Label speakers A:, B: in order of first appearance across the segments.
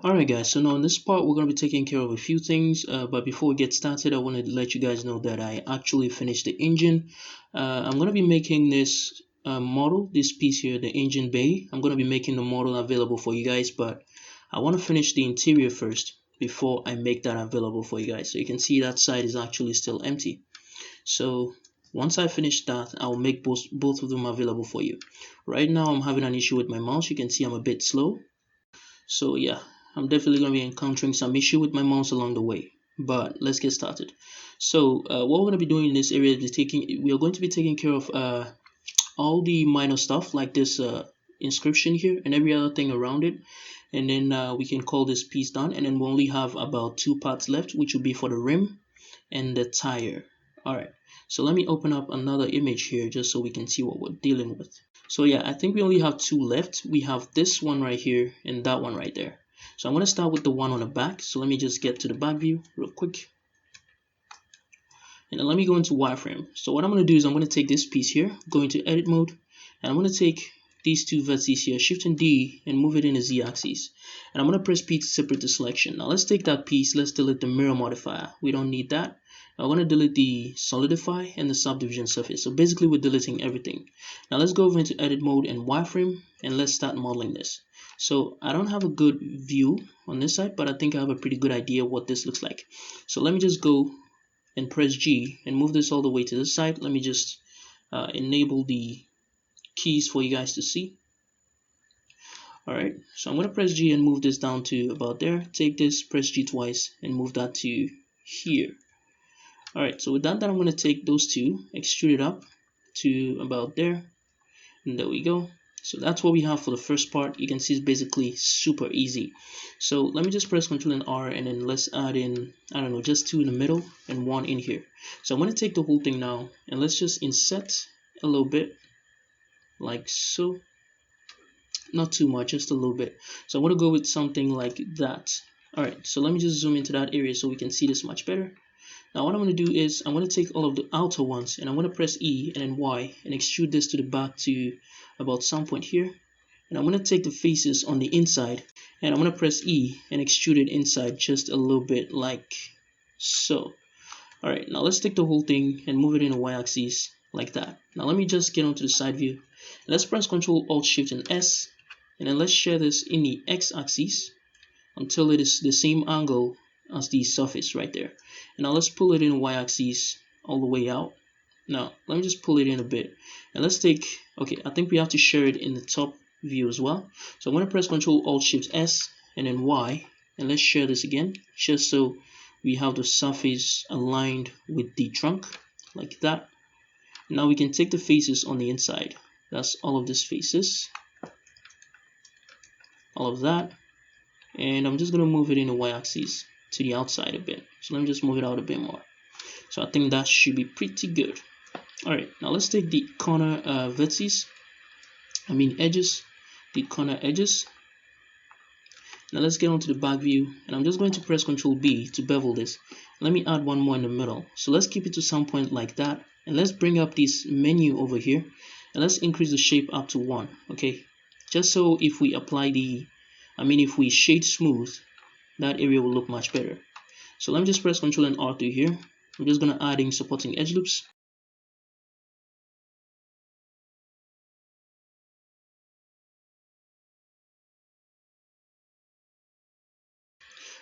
A: Alright guys, so now in this part we're going to be taking care of a few things, but before we get started I want to let you guys know that I actually finished the engine. I'm going to be making this model, this piece here, the engine bay. I'm going to be making the model available for you guys, but I want to finish the interior first before I make that available for you guys. So you can see that side is actually still empty. So once I finish that, I'll make both of them available for you. Right now I'm having an issue with my mouse. You can see I'm a bit slow. So yeah, I'm definitely going to be encountering some issue with my mouse along the way, but let's get started. So what we're going to be doing in this area is we are going to be taking care of all the minor stuff like this inscription here and every other thing around it, and then we can call this piece done, and then we only have about two parts left, which will be for the rim and the tire. Alright, so let me open up another image here just so we can see what we're dealing with. So yeah, I think we only have two left. We have this one right here and that one right there. So I'm going to start with the one on the back. So let me just get to the back view real quick. And then let me go into wireframe. So what I'm going to do is I'm going to take this piece here, go into edit mode, and I'm going to take these two vertices here, shift and D, and move it in the Z axis. And I'm going to press P to separate the selection. Now let's take that piece, let's delete the mirror modifier. We don't need that. I'm going to delete the solidify and the subdivision surface. So basically we're deleting everything. Now let's go over into edit mode and wireframe, and let's start modeling this. So I don't have a good view on this side, but I think I have a pretty good idea what this looks like. So let me just go and press G and move this all the way to this side. Let me just enable the keys for you guys to see. Alright, so I'm going to press G and move this down to about there. Take this, press G twice, and move that to here. Alright, so with that, I'm going to take those two, extrude it up to about there, and there we go. So that's what we have for the first part. You can see it's basically super easy. So let me just press Ctrl and R, and then let's add in, I don't know, just two in the middle and one in here. So I'm going to take the whole thing now, and let's just inset a little bit, like so. Not too much, just a little bit. So I'm going to go with something like that. Alright, so let me just zoom into that area so we can see this much better. Now what I'm going to do is I'm going to take all of the outer ones, and I'm going to press E and then Y and extrude this to the back to about some point here. And I'm going to take the faces on the inside, and I'm going to press E and extrude it inside just a little bit like so. Alright, now let's take the whole thing and move it in the Y axis like that. Now let me just get onto the side view. Let's press Ctrl Alt Shift and S, and then let's share this in the X axis until it is the same angle as the surface right there. And now let's pull it in Y axis all the way out. Now let me just pull it in a bit, and let's take, okay, I think we have to share it in the top view as well. So I'm going to press Ctrl Alt Shift S and then Y, and let's share this again just so we have the surface aligned with the trunk like that. Now we can take the faces on the inside. That's all of these faces, all of that, and I'm just going to move it in the Y-axis to the outside a bit. So let me just move it out a bit more. So I think that should be pretty good. Alright, now let's take the corner edges, the corner edges. Now let's get onto the back view, and I'm just going to press Ctrl B to bevel this. Let me add one more in the middle. So let's keep it to some point like that, and let's bring up this menu over here, and let's increase the shape up to 1, okay? Just so if we apply if we shade smooth, that area will look much better. So let me just press Ctrl and R through here. I'm just going to add in supporting edge loops.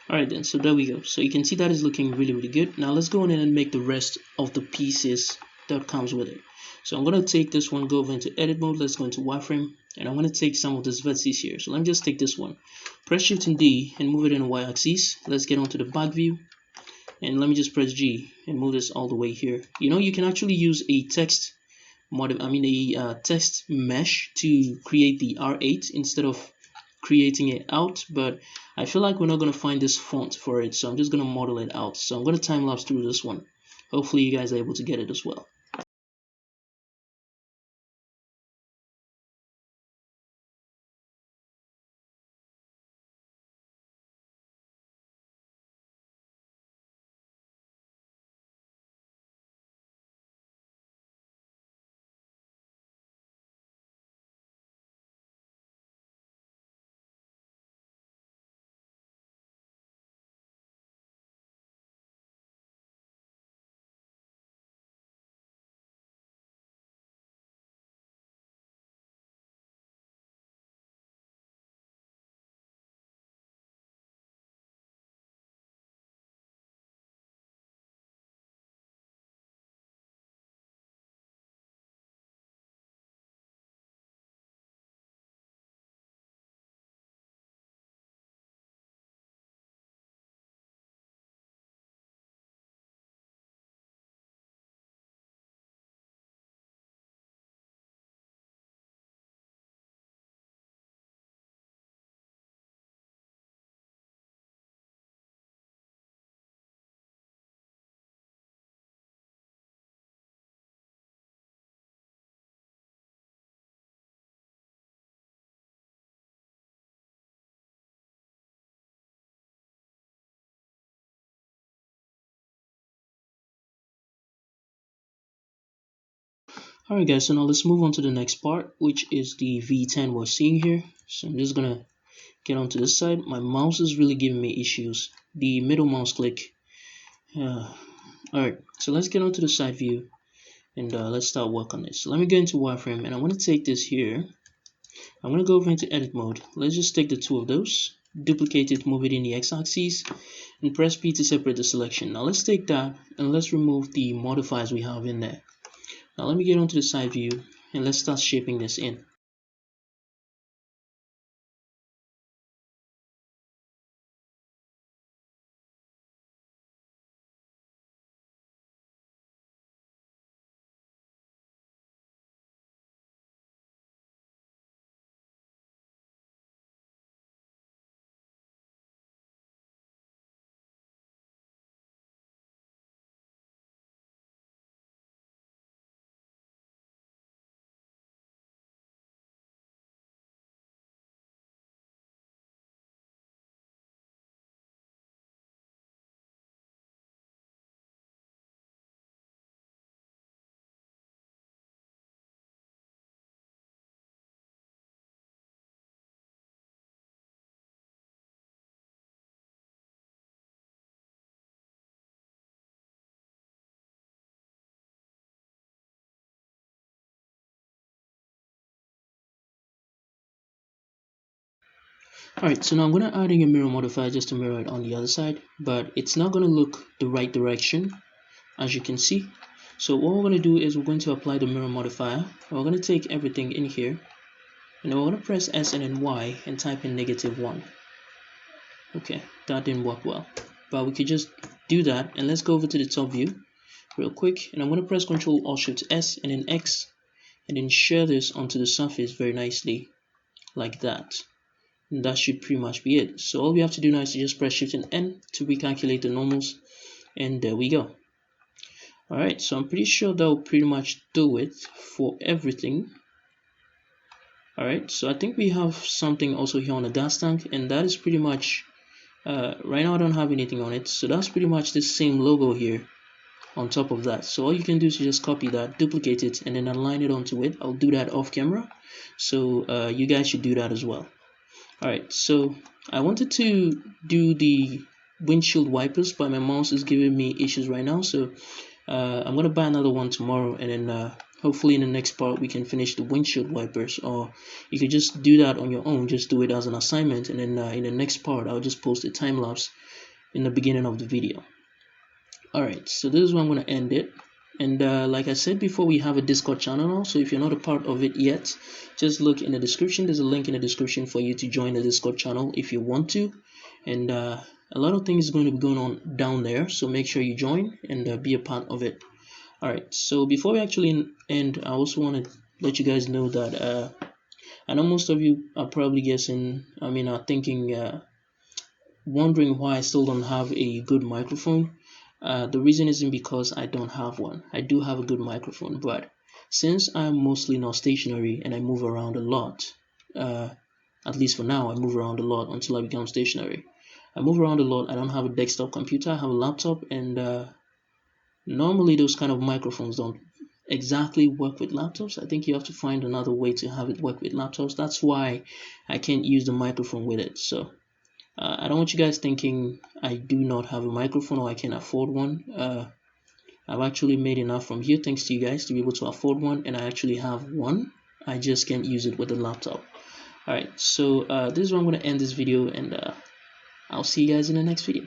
A: Alright then, so there we go. So you can see that is looking really good. Now let's go in and make the rest of the pieces that comes with it. So I'm going to take this one, go over into edit mode, let's go into wireframe, and I'm going to take some of these vertices here. So let me just take this one, press Shift and D and move it in a Y axis. Let's get onto the back view, and let me just press G and move this all the way here. You know, you can actually use a text text mesh to create the R8 instead of creating it out, but I feel like we're not going to find this font for it, so I'm just going to model it out. So I'm going to time lapse through this one. Hopefully you guys are able to get it as well. Alright guys, so now let's move on to the next part, which is the V10 we're seeing here. So I'm just gonna get onto this side. My mouse is really giving me issues. The middle mouse click. Alright, so let's get onto the side view and let's start work on this. So let me go into wireframe and I want to take this here. I'm going to go over into edit mode. Let's just take the two of those, duplicate it, move it in the x-axis, and press P to separate the selection. Now let's take that and let's remove the modifiers we have in there. Now let me get onto the side view and let's start shaping this in. Alright, so now I'm going to add in a mirror modifier just to mirror it on the other side, but it's not going to look the right direction, as you can see. So what we're going to do is we're going to apply the mirror modifier. We're going to take everything in here, and then we're going to press S and then Y and type in -1. Okay, that didn't work well, but we could just do that, and let's go over to the top view real quick, and I'm going to press Ctrl Alt Shift S and then X, and then share this onto the surface very nicely, like that. And that should pretty much be it. So all we have to do now is to just press Shift and N to recalculate the normals, and there we go. Alright, so I'm pretty sure that will pretty much do it for everything. Alright, so I think we have something also here on the gas tank, and that is pretty much, right now I don't have anything on it, so that's pretty much the same logo here on top of that. So all you can do is just copy that, duplicate it, and then align it onto it. I'll do that off camera, so you guys should do that as well. Alright, so I wanted to do the windshield wipers, but my mouse is giving me issues right now, so I'm going to buy another one tomorrow, and then hopefully in the next part we can finish the windshield wipers, or you could just do that on your own, just do it as an assignment, and then in the next part I'll just post a time lapse in the beginning of the video. Alright, so this is where I'm going to end it. And like I said before, we have a Discord channel now, so if you're not a part of it yet, just look in the description. There's a link in the description for you to join the Discord channel if you want to. And a lot of things is going to be going on down there, so make sure you join and be a part of it. Alright, so before we actually end, I also want to let you guys know that I know most of you are probably guessing, are thinking, wondering why I still don't have a good microphone. The reason isn't because I don't have one. I do have a good microphone, but since I'm mostly not stationary and I move around a lot, at least for now, I move around a lot until I become stationary. I move around a lot. I don't have a desktop computer. I have a laptop, and normally those kind of microphones don't exactly work with laptops. I think you have to find another way to have it work with laptops. That's why I can't use the microphone with it. So I don't want you guys thinking I do not have a microphone or I can afford one. I've actually made enough from here, thanks to you guys, to be able to afford one, and I actually have one. I just can't use it with a laptop. Alright, so this is where I'm going to end this video, and I'll see you guys in the next video.